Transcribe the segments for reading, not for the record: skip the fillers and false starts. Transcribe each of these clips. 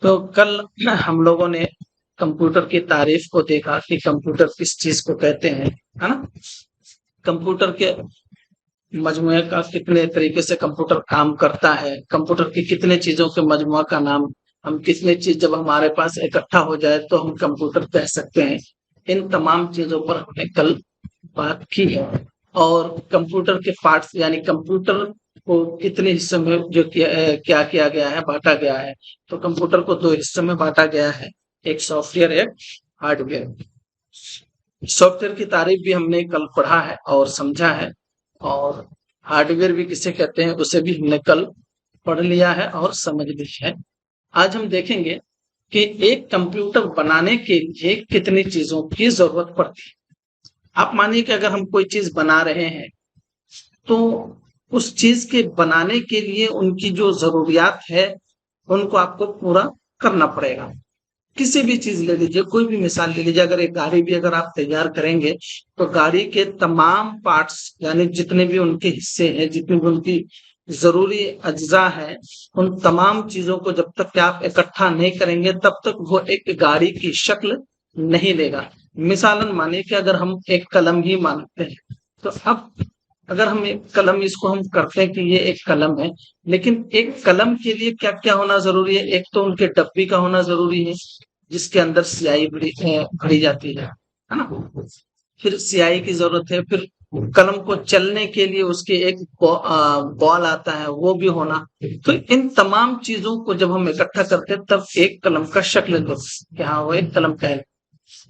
तो कल हम लोगों ने कंप्यूटर की तारीफ को देखा कि कंप्यूटर किस चीज को कहते हैं, है ना। कंप्यूटर के मजमूए का कितने तरीके से कंप्यूटर काम करता है, कंप्यूटर की कितने चीजों के मजमुआ का नाम, हम कितने चीज जब हमारे पास इकट्ठा हो जाए तो हम कंप्यूटर कह सकते हैं। इन तमाम चीजों पर हमने कल बात की है। और कंप्यूटर के पार्ट्स यानी कंप्यूटर को कितने हिस्सों में जो क्या किया गया है, बांटा गया है। तो कंप्यूटर को दो हिस्सों में बांटा गया है, एक सॉफ्टवेयर, एक हार्डवेयर। सॉफ्टवेयर की तारीफ भी हमने कल पढ़ा है और समझा है, और हार्डवेयर भी किसे कहते हैं उसे भी हमने कल पढ़ लिया है और समझ भी है। आज हम देखेंगे कि एक कंप्यूटर बनाने के लिए कितनी चीजों की जरूरत पड़ती है। आप मानिए कि अगर हम कोई चीज बना रहे हैं तो उस चीज के बनाने के लिए उनकी जो जरूरियात है उनको आपको पूरा करना पड़ेगा। किसी भी चीज ले लीजिए, कोई भी मिसाल ले लीजिए, अगर एक गाड़ी भी अगर आप तैयार करेंगे तो गाड़ी के तमाम पार्ट्स यानी जितने भी उनके हिस्से हैं, जितनी भी उनकी जरूरी अज्जा है, उन तमाम चीजों को जब तक कि आप इकट्ठा नहीं करेंगे तब तक वो एक गाड़ी की शक्ल नहीं लेगा। मिसालन मानिए कि अगर हम एक कलम ही मानते हैं, तो अब अगर हम एक कलम इसको हम करते हैं कि ये एक कलम है, लेकिन एक कलम के लिए क्या क्या होना जरूरी है। एक तो उनके डब्बी का होना जरूरी है जिसके अंदर स्याही भरी जाती है ना। फिर स्याही की जरूरत है, फिर कलम को चलने के लिए उसके एक बॉल आता है, वो भी होना। तो इन तमाम चीजों को जब हम इकट्ठा करते हैं तब एक कलम का शक्ल दो कि हाँ वो एक कलम का है।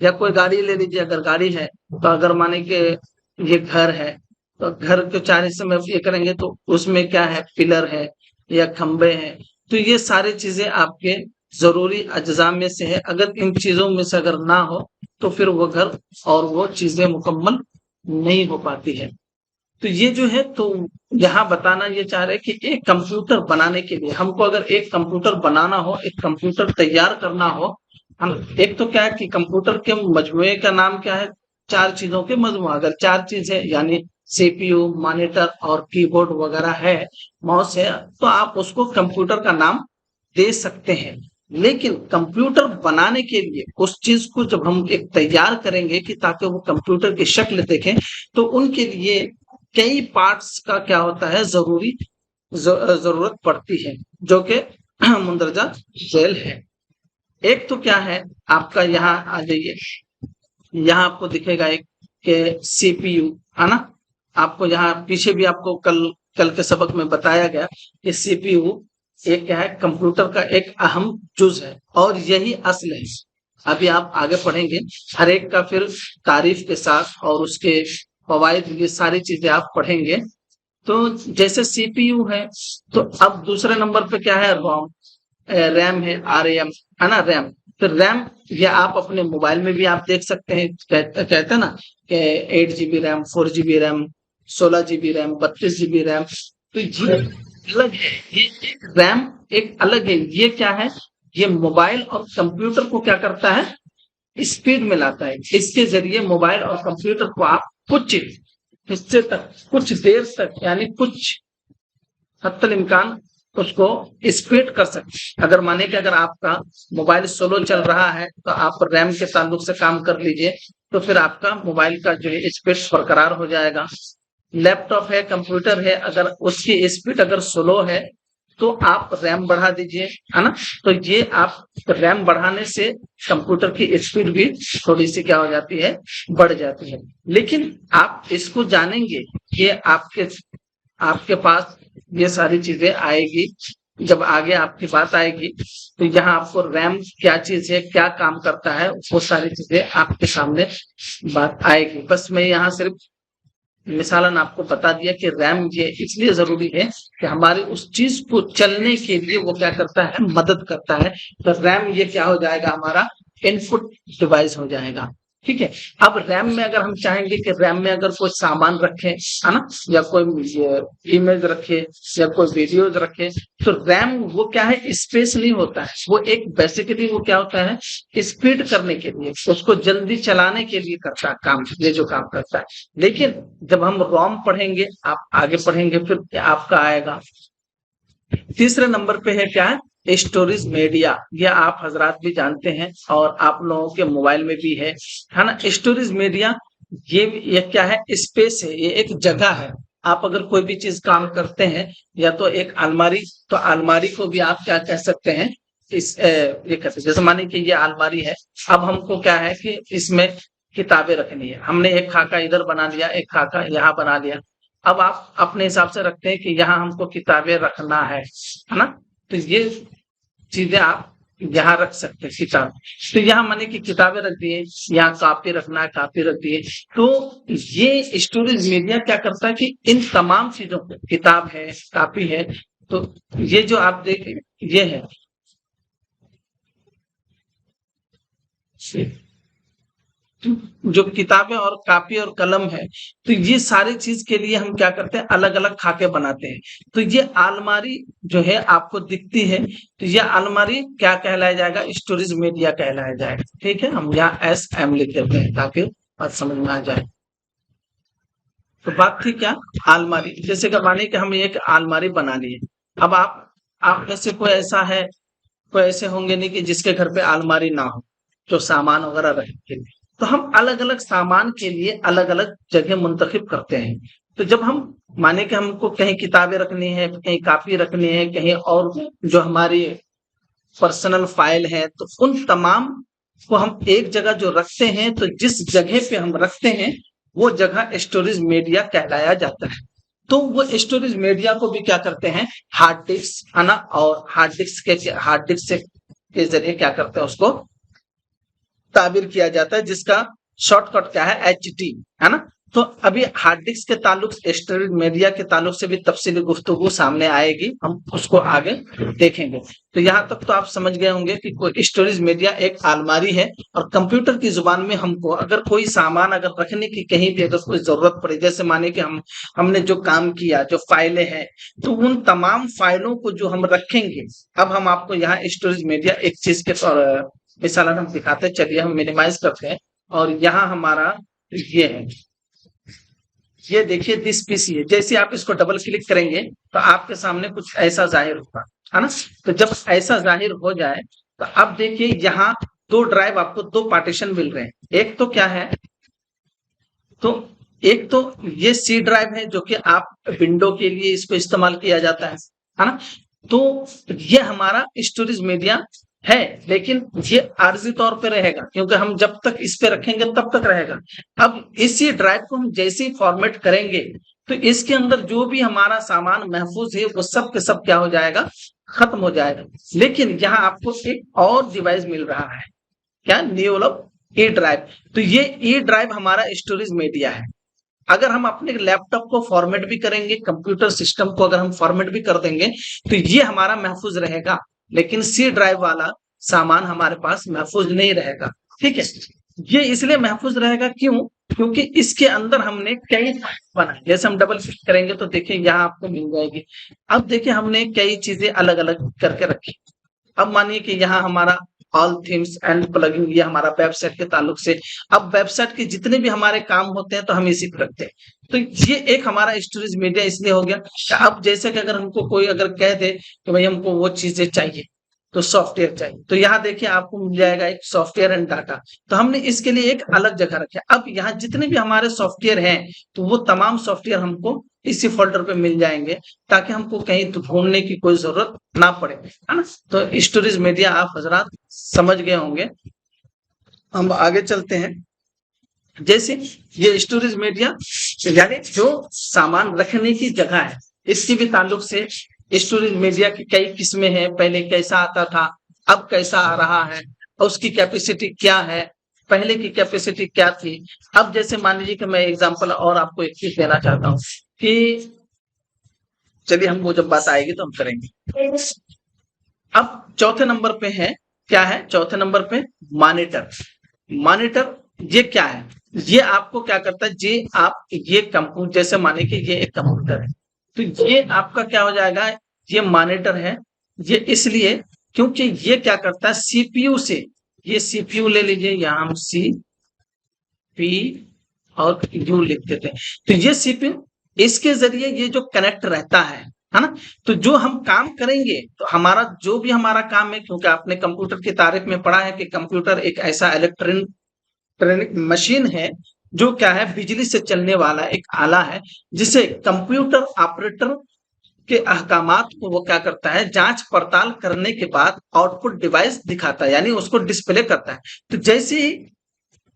या कोई गाड़ी ले लीजिए, अगर गाड़ी है तो अगर माने कि ये घर है तो घर के चार हिस्से में ये करेंगे तो उसमें क्या है, पिलर है या खंबे हैं। तो ये सारी चीजें आपके जरूरी अज्जा में से है। अगर इन चीजों में से अगर ना हो तो फिर वो घर और वो चीजें मुकम्मल नहीं हो पाती है। तो ये जो है, तो यहाँ बताना ये चाह रहे हैं कि एक कंप्यूटर बनाने के लिए हमको अगर एक कंप्यूटर बनाना हो, एक कंप्यूटर तैयार करना हो, हम एक तो क्या है कि कंप्यूटर के मजमूए का नाम क्या है, चार चीजों के मजमुआ। अगर चार चीज है यानी सीपीयू, मॉनिटर और कीबोर्ड वगैरह है, माउस है, तो आप उसको कंप्यूटर का नाम दे सकते हैं। लेकिन कंप्यूटर बनाने के लिए उस चीज को जब हम एक तैयार करेंगे कि ताकि वो कंप्यूटर की शक्ल देखें, तो उनके लिए कई पार्ट्स का क्या होता है, जरूरत पड़ती है, जो कि मुंदरजा झेल है। एक तो क्या है, आपका यहाँ आ जाइए, यहाँ आपको दिखेगा एक के सीपीयू, है ना। आपको यहाँ पीछे भी आपको कल कल के सबक में बताया गया कि सीपीयू एक क्या है, कंप्यूटर का एक अहम जुज है और यही असल है। अभी आप आगे पढ़ेंगे हर एक का फिर तारीफ के साथ और उसके फवायद, ये सारी चीजें आप पढ़ेंगे। तो जैसे सीपीयू है, तो अब दूसरे नंबर पे क्या है, रोम, रैम है, आरएम, है ना, रैम। तो रैम ये आप अपने मोबाइल में भी आप देख सकते हैं, कहते हैं ना कि 8 GB RAM, 4 GB RAM, 16 GB RAM, 32 GB RAM. तो ये अलग है, ये एक रैम एक अलग है। ये क्या है, ये मोबाइल और कंप्यूटर को क्या करता है, स्पीड में लाता है। इसके जरिए मोबाइल और कंप्यूटर को आप कुछ हिस्से तक, कुछ देर तक, यानी कुछ हद इम्कान उसको स्पीड कर सकते हैं। अगर माने कि अगर आपका मोबाइल स्लो चल रहा है तो आप रैम के ताल्लुक से काम कर लीजिए, तो फिर आपका मोबाइल का जो है स्पीड बरकरार हो जाएगा। लैपटॉप है, कंप्यूटर है, अगर उसकी स्पीड अगर स्लो है तो आप रैम बढ़ा दीजिए, है ना। तो ये आप रैम बढ़ाने से कंप्यूटर की स्पीड भी थोड़ी सी क्या हो जाती है, बढ़ जाती है। लेकिन आप इसको जानेंगे, ये आपके आपके पास ये सारी चीजें आएगी जब आगे आपकी बात आएगी, तो यहाँ आपको रैम क्या चीज है, क्या काम करता है, वो सारी चीजें आपके सामने बात आएगी। बस मैं यहाँ सिर्फ मिसालन आपको बता दिया कि रैम ये इसलिए जरूरी है कि हमारी उस चीज को चलने के लिए वो क्या करता है, मदद करता है। तो रैम ये क्या हो जाएगा, हमारा इनपुट डिवाइस हो जाएगा। ठीक है। अब रैम में अगर हम चाहेंगे कि रैम में अगर कोई सामान रखे, है ना, या कोई इमेज रखे या कोई वीडियोज रखे, तो रैम वो क्या है, स्पेस नहीं होता है, वो एक बेसिकली वो क्या होता है, स्पीड करने के लिए, उसको जल्दी चलाने के लिए करता है काम, ये जो काम करता है। लेकिन जब हम रोम पढ़ेंगे, आप आगे पढ़ेंगे, फिर आपका आएगा तीसरे नंबर पे है क्या है, स्टोरेज मीडिया, ये आप हजरात भी जानते हैं और आप लोगों के मोबाइल में भी है ना। स्टोरेज मीडिया ये क्या है, स्पेस है, ये एक जगह है। आप अगर कोई भी चीज काम करते हैं, या तो एक अलमारी, तो अलमारी को भी आप क्या कह सकते हैं, ये कहते हैं, जैसे मानिए कि ये अलमारी है। अब हमको क्या है कि इसमें किताबें रखनी है, हमने एक खाका इधर बना लिया, एक खाका यहाँ बना लिया। अब आप अपने हिसाब से रखते हैं कि यहाँ हमको किताबें रखना है ना। तो ये चीजें आप यहाँ रख सकते हैं, किताब। तो यहाँ मैंने कि किताबें रख दिए, यहाँ कापी रखना है, कापी रख दिए। तो ये स्टोरेज मीडिया क्या करता है कि इन तमाम चीजों को, किताब है, कापी है, तो ये जो आप देखें, ये है, जो किताबें और कापी और कलम है, तो ये सारी चीज के लिए हम क्या करते हैं, अलग अलग खाके बनाते हैं। तो ये अलमारी जो है आपको दिखती है, तो ये अलमारी क्या कहलाया जाएगा, स्टोरेज मीडिया कहलाया जाएगा। ठीक है, हम यहाँ SM लिख देते हैं ताकि बात समझ में आ जाए। तो बात थी क्या, अलमारी, जैसे कि मानिए कि हम एक अलमारी बना लिए। अब आप में से कोई ऐसा है, कोई ऐसे होंगे नहीं कि जिसके घर पे अलमारी ना हो, जो सामान वगैरह रखे। तो हम अलग अलग सामान के लिए अलग अलग जगह मुंतखब करते हैं। तो जब हम माने कि हमको कहीं किताबें रखनी है, कहीं कापी रखनी है, कहीं और जो हमारी पर्सनल फाइल है, तो उन तमाम को हम एक जगह जो रखते हैं, तो जिस जगह पे हम रखते हैं वो जगह स्टोरेज मीडिया कहलाया जाता है। तो वो स्टोरेज मीडिया को भी क्या करते हैं, हार्ड डिस्क, है ना। और हार्ड डिस्क से के जरिए क्या करते हैं, उसको ताबीर किया जाता है, जिसका शॉर्टकट क्या है, HT, है ना। तो अभी हार्ड डिस्क के ताल्लुक स्टोरेज मीडिया के ताल्लुक से भी तफसीली गुफ्तगू सामने आएगी, हम उसको आगे देखेंगे। तो यहाँ तक तो आप समझ गए होंगे कि कोई स्टोरेज मीडिया एक अलमारी है। और कंप्यूटर की जुबान में हमको अगर कोई सामान अगर रखने की कहीं भी अगर कोई जरूरत पड़े, जैसे माने कि हमने जो काम किया, जो फाइलें हैं, तो उन तमाम फाइलों को जो हम रखेंगे, अब हम आपको यहाँ स्टोरेज मीडिया एक चीज के तौर मिसाल हम दिखाते हैं। चलिए हम मिनिमाइज करते हैं, और यहाँ हमारा ये है, ये देखिए दिस PC है। जैसे आप इसको डबल क्लिक करेंगे तो आपके सामने कुछ ऐसा जाहिर होगा, है ना। तो जब ऐसा जाहिर हो जाए, तो अब देखिए यहाँ दो ड्राइव, आपको दो पार्टीशन मिल रहे हैं। एक तो क्या है, तो एक तो ये C ड्राइव है, जो कि आप विंडो के लिए इसको इस्तेमाल किया जाता है ना। तो ये हमारा स्टोरेज मीडिया है, लेकिन ये आर्जी तौर पे रहेगा, क्योंकि हम जब तक इस पे रखेंगे तब तक रहेगा। अब इसी ड्राइव को हम जैसे ही फॉर्मेट करेंगे, तो इसके अंदर जो भी हमारा सामान महफूज है, वो सब के सब क्या हो जाएगा, खत्म हो जाएगा। लेकिन यहाँ आपको एक और डिवाइस मिल रहा है, क्या, डेवलप E ड्राइव। तो ये E ड्राइव हमारा स्टोरेज मीडिया है। अगर हम अपने लैपटॉप को फॉर्मेट भी करेंगे, कंप्यूटर सिस्टम को अगर हम फॉर्मेट भी कर देंगे, तो ये हमारा महफूज रहेगा, लेकिन C ड्राइव वाला सामान हमारे पास महफूज नहीं रहेगा। ठीक है, ये इसलिए महफूज रहेगा, क्यों, क्योंकि इसके अंदर हमने कई बनाए। जैसे हम डबल क्लिक करेंगे तो देखिए यहाँ आपको मिल जाएगी। अब देखिए हमने कई चीजें अलग अलग करके रखी। अब मानिए कि यहाँ हमारा ऑल थीम्स एंड प्लगइन, ये हमारा वेबसाइट के ताल्लुक से। अब वेबसाइट के जितने भी हमारे काम होते हैं, तो हम इसी पे रखते हैं। तो ये एक हमारा स्टोरेज मीडिया इसलिए हो गया कि अब जैसे कि अगर हमको कोई अगर कह दे कि भाई हमको वो चीजें चाहिए, तो सॉफ्टवेयर चाहिए, तो यहाँ देखिए आपको मिल जाएगा एक सॉफ्टवेयर एंड डाटा। तो हमने इसके लिए एक अलग जगह रखा। अब यहाँ जितने भी हमारे सॉफ्टवेयर हैं, तो वो तमाम सॉफ्टवेयर हमको इसी फोल्डर पे मिल जाएंगे, ताकि हमको कहीं ढूंढने की कोई जरूरत ना पड़े, है ना। तो स्टोरेज मीडिया आप हजरात समझ गए होंगे। हम आगे चलते हैं। जैसे ये स्टोरेज मीडिया यानी जो सामान रखने की जगह है, इसकी भी ताल्लुक से स्टोरेज मीडिया की कई किस्में हैं। पहले कैसा आता था, अब कैसा आ रहा है, और उसकी कैपेसिटी क्या है, पहले की कैपेसिटी क्या थी। अब जैसे मान लीजिए कि मैं एग्जांपल और आपको एक चीज देना चाहता हूँ कि चलिए हम वो जब बात आएगी तो हम करेंगे। अब चौथे नंबर पे है, क्या है, चौथे नंबर पे मॉनिटर। मॉनिटर ये क्या है, ये आपको क्या करता है, ये आप ये कंप्यूटर, जैसे माने कि ये एक कंप्यूटर है, तो ये आपका क्या हो जाएगा, ये मॉनिटर है। ये इसलिए क्योंकि ये क्या करता है, CPU से, ये CPU ले लीजिए, यहाँ हम CP और U लिख देते हैं। तो ये CPU, इसके जरिए ये जो कनेक्ट रहता है, है ना? तो जो हम काम करेंगे, तो हमारा जो भी हमारा काम है, क्योंकि आपने कंप्यूटर की तारीफ में पढ़ा है कि कंप्यूटर एक ऐसा इलेक्ट्रॉनिक मशीन है, जो क्या है, बिजली से चलने वाला एक आला है, जिसे कंप्यूटर ऑपरेटर के अहकामात को वो क्या करता है, जांच पड़ताल करने के बाद आउटपुट डिवाइस दिखाता है, यानी उसको डिस्प्ले करता है। तो जैसे ही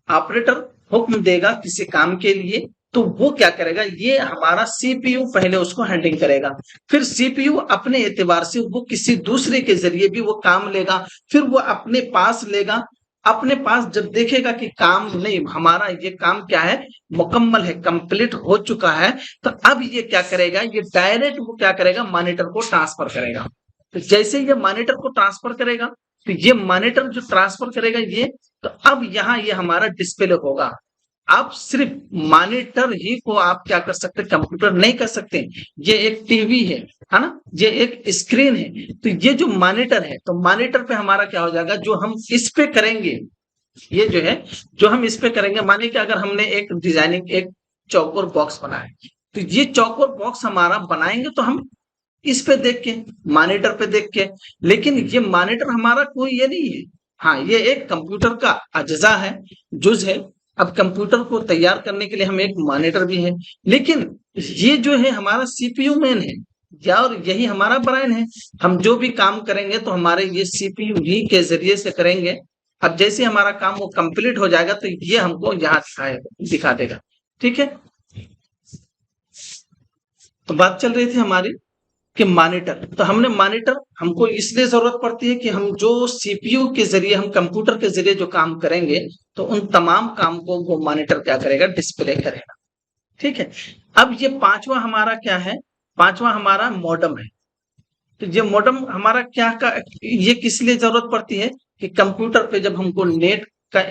ऑपरेटर हुक्म देगा किसी काम के लिए, तो वो क्या करेगा, ये हमारा सीपीयू पहले उसको हैंडलिंग करेगा, फिर सीपीयू अपने एतबार से वो किसी दूसरे के जरिए भी वो काम लेगा, फिर वो अपने पास लेगा, अपने पास जब देखेगा कि काम नहीं, हमारा ये काम क्या है, मुकम्मल है, कंप्लीट हो चुका है, तो अब ये क्या करेगा, ये डायरेक्ट वो क्या करेगा, मॉनिटर को ट्रांसफर करेगा। तो जैसे ये मॉनिटर को ट्रांसफर करेगा, तो ये मॉनिटर जो ट्रांसफर करेगा ये, तो अब यहाँ ये हमारा डिस्प्ले होगा। आप सिर्फ मॉनिटर ही को आप क्या कर सकते, कंप्यूटर नहीं कर सकते। ये एक टीवी है ना, ये एक स्क्रीन है। तो ये जो मॉनिटर है, तो मॉनिटर पे हमारा क्या हो जाएगा, जो हम इस पे करेंगे, ये जो है, जो हम इस पे करेंगे, मानिए कि अगर हमने एक डिजाइनिंग एक चौकोर बॉक्स बनाया, तो ये चौकोर बॉक्स हमारा बनाएंगे तो हम इस पे देख के, मॉनिटर पे देख के, लेकिन ये मॉनिटर हमारा कोई ये नहीं है। हाँ, ये एक कंप्यूटर का अज्जा है, जुज है। अब कंप्यूटर को तैयार करने के लिए हम एक मॉनिटर भी है, लेकिन ये जो है हमारा सीपीयू मेन है, या और यही हमारा ब्रेन है। हम जो भी काम करेंगे तो हमारे ये सीपीयू ही के जरिए से करेंगे। अब जैसे हमारा काम वो कंप्लीट हो जाएगा, तो ये हमको यहाँ दिखा देगा। ठीक है, तो बात चल रही थी हमारी कि मॉनिटर, तो हमने मॉनिटर हमको इसलिए जरूरत पड़ती है कि हम जो सीपीयू के जरिए, हम कंप्यूटर के जरिए जो काम करेंगे, तो उन तमाम काम को वो मॉनिटर क्या करेगा, डिस्प्ले करेगा। ठीक है, अब ये पांचवा हमारा क्या है, पांचवा हमारा मॉडम है। तो ये मॉडम हमारा क्या का, ये किस लिए जरूरत पड़ती है कि कंप्यूटर पे जब हमको नेट का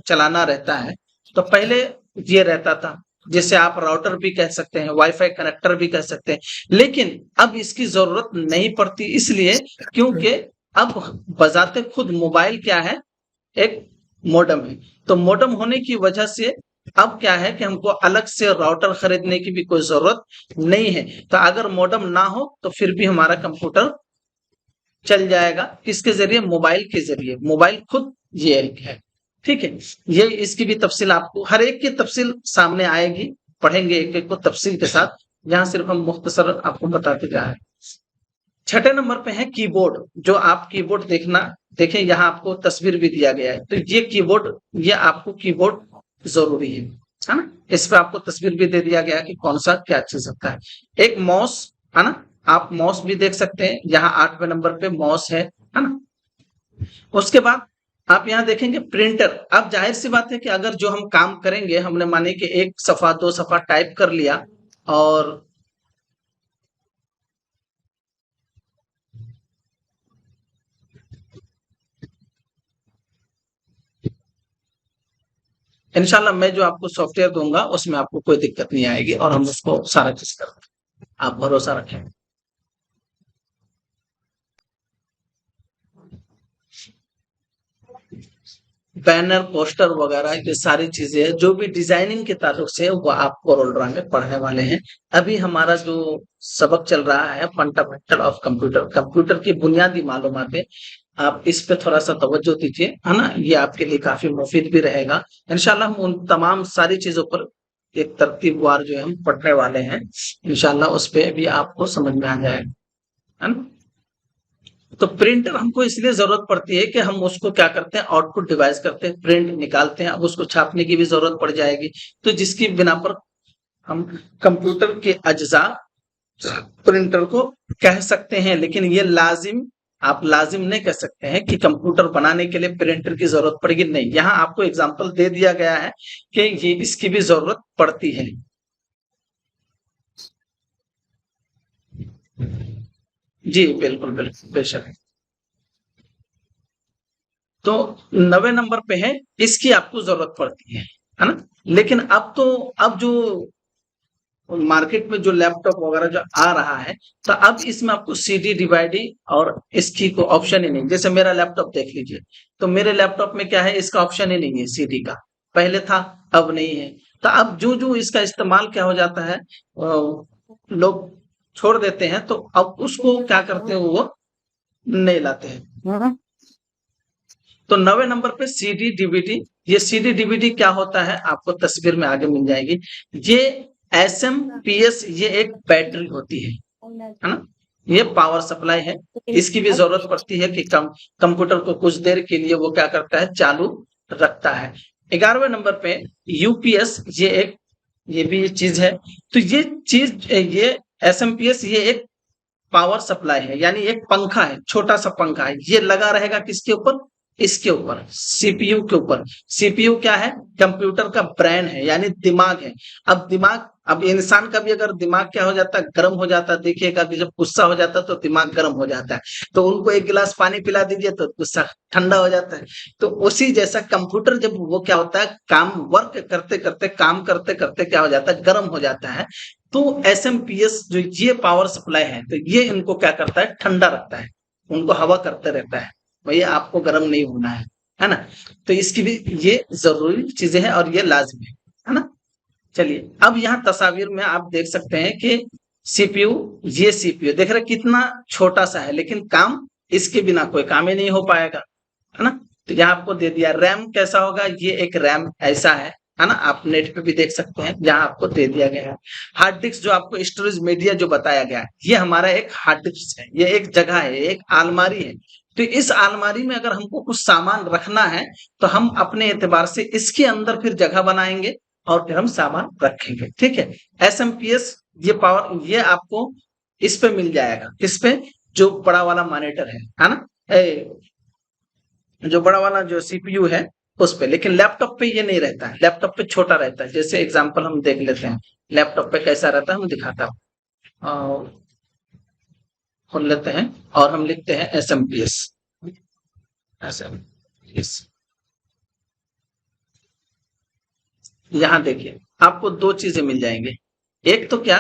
चलाना रहता है, तो पहले ये रहता था, जैसे आप राउटर भी कह सकते हैं, वाईफाई कनेक्टर भी कह सकते हैं, लेकिन अब इसकी जरूरत नहीं पड़ती, इसलिए क्योंकि अब बजाते खुद मोबाइल क्या है, एक मॉडम है। तो मॉडम होने की वजह से अब क्या है कि हमको अलग से राउटर खरीदने की भी कोई जरूरत नहीं है। तो अगर मॉडम ना हो तो फिर भी हमारा कंप्यूटर चल जाएगा, किसके जरिए, मोबाइल के जरिए। मोबाइल खुद ये एक है। ठीक है, ये इसकी भी तफसील आपको, हर एक की तफसील सामने आएगी, पढ़ेंगे एक एक को तफसील के साथ, यहाँ सिर्फ हम मुख्तसर आपको बताते जा रहे हैं। छठे नंबर पे है कीबोर्ड। जो आप कीबोर्ड देखें, यहाँ आपको तस्वीर भी दिया गया है, तो ये कीबोर्ड, ये आपको कीबोर्ड जरूरी है ना। इस पे आपको तस्वीर भी दे दिया गया है कि कौन सा क्या चीज होता है। एक माउस है ना, आप माउस भी देख सकते हैं, यहाँ 8वें नंबर पे माउस है ना। उसके बाद आप यहाँ देखेंगे प्रिंटर। अब जाहिर सी बात है कि अगर जो हम काम करेंगे, हमने माने कि 1 सफा 2 सफा टाइप कर लिया, और इंशाल्लाह मैं जो आपको सॉफ्टवेयर दूंगा उसमें आपको कोई दिक्कत नहीं आएगी, और हम उसको सारा चीज करेंगे, आप भरोसा रखें। बैनर, पोस्टर वगैरह ये सारी चीजें जो भी डिजाइनिंग के ताल्लुक से है, वो आप कोरोलरा में पढ़ने वाले हैं। अभी हमारा जो सबक चल रहा है फंडामेंटल ऑफ कंप्यूटर, कंप्यूटर की बुनियादी मालूमातें, आप इस पे थोड़ा सा तवज्जो दीजिए, है ना। ये आपके लिए काफी मुफीद भी रहेगा। इंशाल्लाह हम उन तमाम सारी चीजों पर एक तरतीबवार जो है हम पढ़ने वाले हैं, इंशाल्लाह उस पे भी आपको समझ में आ जाएगा, है ना। तो प्रिंटर हमको इसलिए जरूरत पड़ती है कि हम उसको क्या करते हैं, आउटपुट डिवाइस करते हैं, प्रिंट निकालते हैं, अब उसको छापने की भी जरूरत पड़ जाएगी। तो जिसकी बिना पर हम कंप्यूटर के अज्जा प्रिंटर को कह सकते हैं, लेकिन ये लाजिम, आप लाजिम नहीं कह सकते हैं कि कंप्यूटर बनाने के लिए प्रिंटर की जरूरत पड़ेगी, नहीं। यहाँ आपको एग्जांपल दे दिया गया है कि ये इसकी भी जरूरत पड़ती है। जी बिल्कुल बिल्कुल, बेशक। तो 90 नंबर पे है, इसकी आपको जरूरत पड़ती है ना। लेकिन अब जो मार्केट में जो लैपटॉप वगैरह जो आ रहा है, तो अब इसमें आपको सीडी डीवीडी और इसकी को ऑप्शन ही नहीं। जैसे मेरा लैपटॉप देख लीजिए, तो मेरे लैपटॉप में क्या है, इसका ऑप्शन ही नहीं है सीडी का, पहले था अब नहीं है। तो अब जो जो इसका इस्तेमाल क्या हो जाता है, लोग छोड़ देते हैं, तो अब उसको क्या करते हैं, वो नहीं लाते हैं। तो 9वें नंबर पे सीडी डीवीडी। ये सीडी डीवीडी क्या होता है, आपको तस्वीर में आगे मिल जाएगी। ये एसएमपीएस, ये एक बैटरी होती है ना, ये पावर सप्लाई है। इसकी भी जरूरत पड़ती है कि कंप्यूटर को कुछ देर के लिए वो क्या करता है, चालू रखता है। 11वें नंबर पे यूपीएस, ये भी चीज है। तो ये चीज, ये एसएमपीएस, ये एक पावर सप्लाई है, यानी एक पंखा है, छोटा सा पंखा है। ये लगा रहेगा किसके ऊपर, इसके ऊपर, सीपीयू के ऊपर। सीपीयू क्या है, कंप्यूटर का ब्रेन है, यानी दिमाग है। अब इंसान का भी अगर दिमाग क्या हो जाता है, गर्म हो जाता है। देखिएगा कि जब गुस्सा हो जाता है तो दिमाग गर्म हो जाता है, तो उनको एक गिलास पानी पिला दीजिए तो गुस्सा ठंडा हो जाता है। तो उसी जैसा कंप्यूटर, जब वो क्या होता है, काम करते करते क्या हो जाता है, गर्म हो जाता है। तो एसएमपीएस जो ये पावर सप्लाई है, तो ये इनको क्या करता है, ठंडा रखता है, उनको हवा करते रहता है, भैया आपको गर्म नहीं होना है ना। तो इसकी भी ये जरूरी चीजें हैं और ये लाजमी है ना। चलिए, अब यहाँ तस्वीर में आप देख सकते हैं कि सीपीयू, ये सीपीयू देख रहे कितना छोटा सा है, लेकिन काम, इसके बिना कोई काम ही नहीं हो पाएगा, है ना। तो यहाँ आपको दे दिया। रैम कैसा होगा, ये एक रैम ऐसा है ना, आप नेट पे भी देख सकते हैं, जहाँ आपको दे दिया गया है। हार्ड डिस्क, जो आपको स्टोरेज मीडिया जो बताया गया है, ये हमारा एक हार्ड डिस्क है, ये एक जगह है, एक अलमारी है। तो इस अलमारी में अगर हमको कुछ सामान रखना है, तो हम अपने एतबार से इसके अंदर फिर जगह बनाएंगे और फिर हम सामान रखेंगे, ठीक है। एसएमपीएस, ये पावर, ये आपको इस पे मिल जाएगा, किस पे, जो बड़ा वाला मॉनिटर है ना, जो बड़ा वाला जो सीपीयू है उस पे। लेकिन लैपटॉप पे ये नहीं रहता है, लैपटॉप पे छोटा रहता है। जैसे एग्जांपल हम देख लेते हैं, लैपटॉप पे कैसा रहता है, हम दिखाता हूँ। खोल लेते हैं और हम लिखते हैं एसएमपीएस। एसएमपीएस, यहाँ देखिए आपको दो चीजें मिल जाएंगे। एक तो क्या,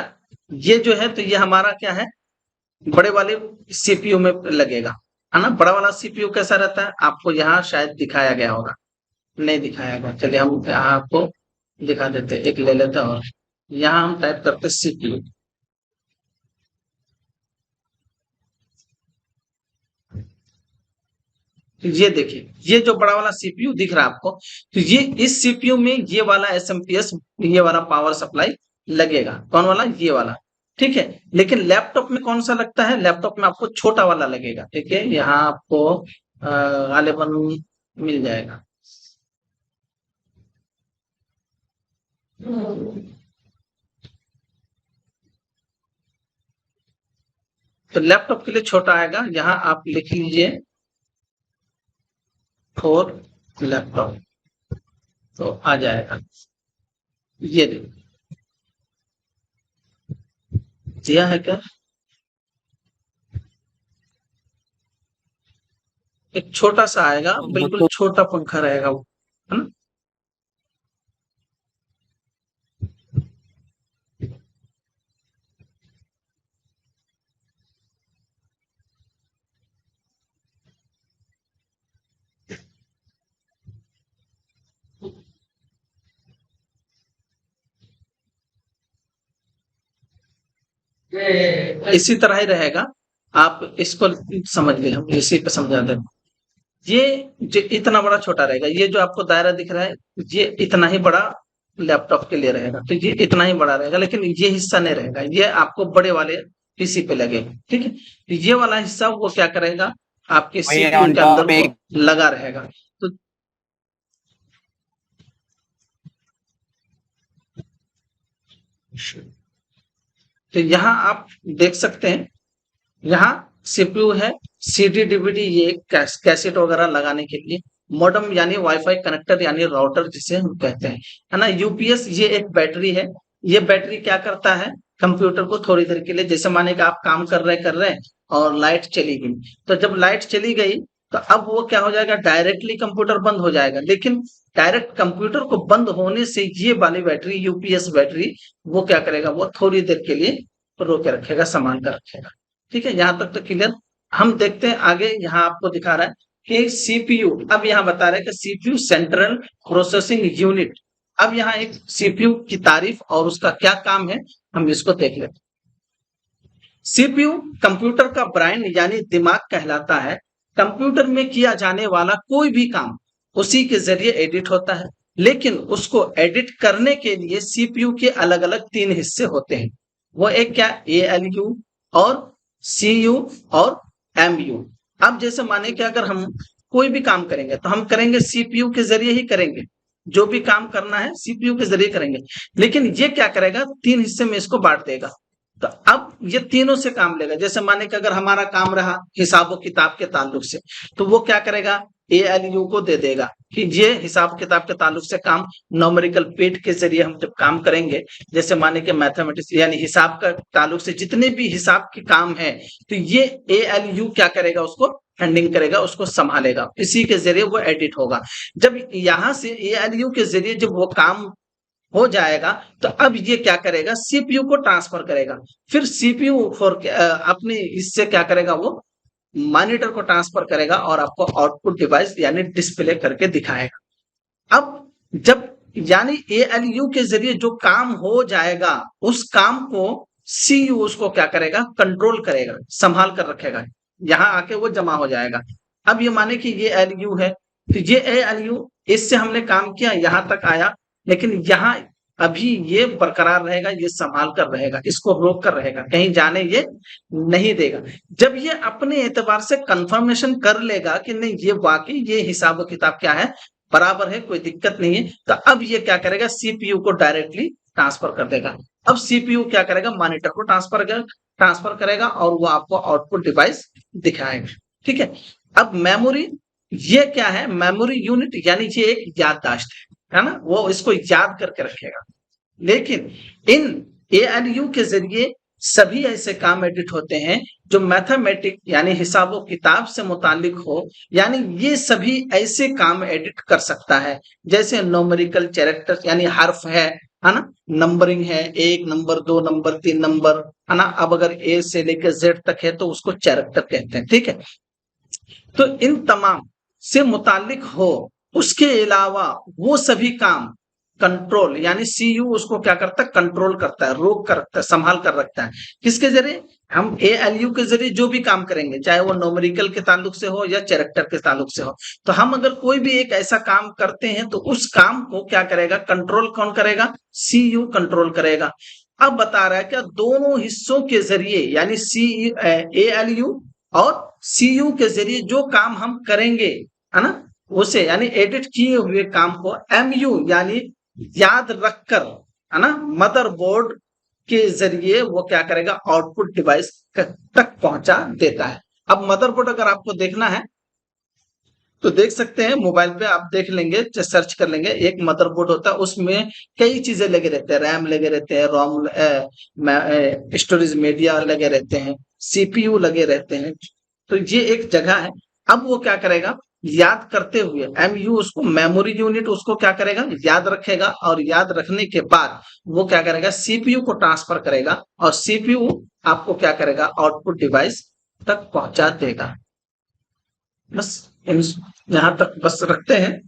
ये जो है, तो ये हमारा क्या है, बड़े वाले सीपीयू में लगेगा, है ना। बड़ा वाला सीपीयू कैसा रहता है, आपको यहाँ शायद दिखाया गया होगा, नहीं दिखाया गया। चलिए हम यहाँ आपको दिखा देते, एक ले लेते हैं और यहाँ हम टाइप करते सीपीयू। तो ये देखिए, ये जो बड़ा वाला सीपीयू दिख रहा है आपको, तो ये इस सीपीयू में ये वाला एसएमपीएस, ये वाला पावर सप्लाई लगेगा। कौन वाला, ये वाला, ठीक है। लेकिन लैपटॉप में कौन सा लगता है, लैपटॉप में आपको छोटा वाला लगेगा, ठीक है। यहाँ आपको गालिबन मिल जाएगा। तो लैपटॉप के लिए छोटा आएगा, यहाँ आप लिख लीजिए फॉर लैपटॉप, तो आ जाएगा। ये दिया है क्या, एक छोटा सा आएगा, बिल्कुल छोटा पंखा रहेगा वो, है ना। इसी तरह ही रहेगा, आप इसको समझ गए, हम इसी पे समझा दें। ये जो इतना बड़ा छोटा रहेगा, ये जो आपको दायरा दिख रहा है, ये इतना ही बड़ा लैपटॉप के लिए रहेगा, तो ये इतना ही बड़ा रहेगा, लेकिन ये हिस्सा नहीं रहेगा, ये आपको बड़े वाले पीसी पे लगेगा, ठीक है। तो ये वाला हिस्सा वो क्या करेगा, आपके सीपीयू के अंदर वो लगा रहेगा। तो तो यहाँ आप देख सकते हैं, यहाँ सीपीयू है, सीडी डीवीडी, ये कैसेट वगैरह लगाने के लिए। मॉडेम यानी वाईफाई कनेक्टर, यानी राउटर जिसे हम कहते हैं, है ना। यूपीएस, ये एक बैटरी है। ये बैटरी क्या करता है, कंप्यूटर को थोड़ी देर के लिए, जैसे माने कि आप काम कर रहे हैं और लाइट चली गई, तो जब लाइट चली गई, तो अब वो क्या हो जाएगा, डायरेक्टली कंप्यूटर बंद हो जाएगा। लेकिन डायरेक्ट कंप्यूटर को बंद होने से ये वाली बैटरी, यूपीएस बैटरी, वो क्या करेगा, वो थोड़ी देर के लिए रोके रखेगा, संभाल कर रखेगा, ठीक है। यहाँ तक तो क्लियर। हम देखते हैं आगे, यहाँ आपको दिखा रहा है कि सीपीयू, अब यहाँ बता रहे हैं कि सीपीयू सेंट्रल प्रोसेसिंग यूनिट। अब यहाँ एक सीपीयू की तारीफ और उसका क्या काम है, हम इसको देख लेते हैं। सीपीयू कंप्यूटर का ब्रेन यानी दिमाग कहलाता है। कंप्यूटर में किया जाने वाला कोई भी काम उसी के जरिए एडिट होता है, लेकिन उसको एडिट करने के लिए सीपीयू के अलग अलग 3 हिस्से होते हैं। वो एक क्या, एएलयू और सीयू और एमयू। अब जैसे माने कि अगर हम कोई भी काम करेंगे तो हम करेंगे सीपीयू के जरिए ही करेंगे, जो भी काम करना है सीपीयू के जरिए करेंगे। लेकिन ये क्या करेगा, 3 हिस्से में इसको बांट देगा। तो अब ये तीनों से काम लेगा। जैसे माने कि अगर हमारा काम रहा हिसाब किताब के ताल्लुक से, तो वो क्या करेगा, एएलयू को दे देगा कि ये हिसाब किताब के ताल्लुक से काम न्यूमेरिकल पेट के जरिए हम जब काम करेंगे, जैसे माने कि मैथमेटिक्स यानी हिसाब का ताल्लुक से जितने भी हिसाब के काम है, तो ये एएलयू क्या करेगा, उसको हैंडलिंग करेगा, उसको संभालेगा, इसी के जरिए वो एडिट होगा। जब यहां से एएलयू के जरिए जब वो काम हो जाएगा, तो अब ये क्या करेगा, सीपीयू को ट्रांसफर करेगा। फिर सीपीयू अपने इससे क्या करेगा, वो मॉनिटर को ट्रांसफर करेगा और आपको आउटपुट डिवाइस यानी डिस्प्ले करके दिखाएगा। अब जब यानी एएलयू के जरिए जो काम हो जाएगा, उस काम को सीयू उसको क्या करेगा, कंट्रोल करेगा, संभाल कर रखेगा, यहां आके वो जमा हो जाएगा। अब ये माने कि ये एलयू है, तो ये एलयू, इससे हमने काम किया, यहां तक आया, लेकिन यहाँ अभी ये बरकरार रहेगा, ये संभाल कर रहेगा, इसको रोक कर रहेगा, कहीं जाने ये नहीं देगा। जब ये अपने एतबार से कंफर्मेशन कर लेगा कि नहीं ये वाकई ये हिसाब किताब क्या है, बराबर है, कोई दिक्कत नहीं है, तो अब ये क्या करेगा, सीपीयू को डायरेक्टली ट्रांसफर कर देगा। अब सीपीयू क्या करेगा, मॉनिटर को ट्रांसफर करेगा और वो आपको आउटपुट डिवाइस दिखाएगा। ठीक है। अब मेमोरी, ये क्या है, मेमोरी यूनिट यानी ये एक याददाश्त है ना, वो इसको याद करके रखेगा। लेकिन इन एएलयू के जरिए सभी ऐसे काम एडिट होते हैं जो मैथमेटिक यानी हिसाबो किताब से मुतालिक हो, यानी ये सभी ऐसे काम एडिट कर सकता है, जैसे न्यूमेरिकल कैरेक्टर यानी हर्फ है ना, नंबरिंग है, 1 नंबर, 2 नंबर, 3 नंबर, है ना। अब अगर ए से लेकर जेड तक है तो उसको कैरेक्टर कहते हैं। ठीक है। तो इन तमाम से मुतालिक हो, उसके अलावा वो सभी काम कंट्रोल यानी सीयू उसको क्या करता है, कंट्रोल करता है, रोक कर रखता है, संभाल कर रखता है। किसके जरिए, हम एएलयू के जरिए जो भी काम करेंगे, चाहे वो न्यूमेरिकल के ताल्लुक से हो या कैरेक्टर के ताल्लुक से हो, तो हम अगर कोई भी एक ऐसा काम करते हैं तो उस काम को क्या करेगा, कंट्रोल कौन करेगा, सीयू कंट्रोल करेगा। अब बता रहा है क्या, दोनों हिस्सों के जरिए यानी एएलयू और सीयू के जरिए जो काम हम करेंगे, है ना, उसे यानी एडिट किए हुए काम को एमयू यानी याद रखकर, है ना, मदरबोर्ड के जरिए वो क्या करेगा, आउटपुट डिवाइस तक पहुंचा देता है। अब मदरबोर्ड अगर आपको देखना है तो देख सकते हैं, मोबाइल पे आप देख लेंगे, सर्च कर लेंगे, एक मदरबोर्ड होता है, उसमें कई चीजें लगे रहते हैं, रैम लगे रहते हैं, रोम, स्टोरेज मीडिया लगे रहते हैं, सीपीयू लगे रहते हैं। तो ये एक जगह है। अब वो क्या करेगा, याद करते हुए एमयू उसको मेमोरी यूनिट उसको क्या करेगा, याद रखेगा, और याद रखने के बाद वो क्या करेगा, सीपीयू को ट्रांसफर करेगा और सीपीयू आपको क्या करेगा, आउटपुट डिवाइस तक पहुंचा देगा। बस यहां तक बस रखते हैं।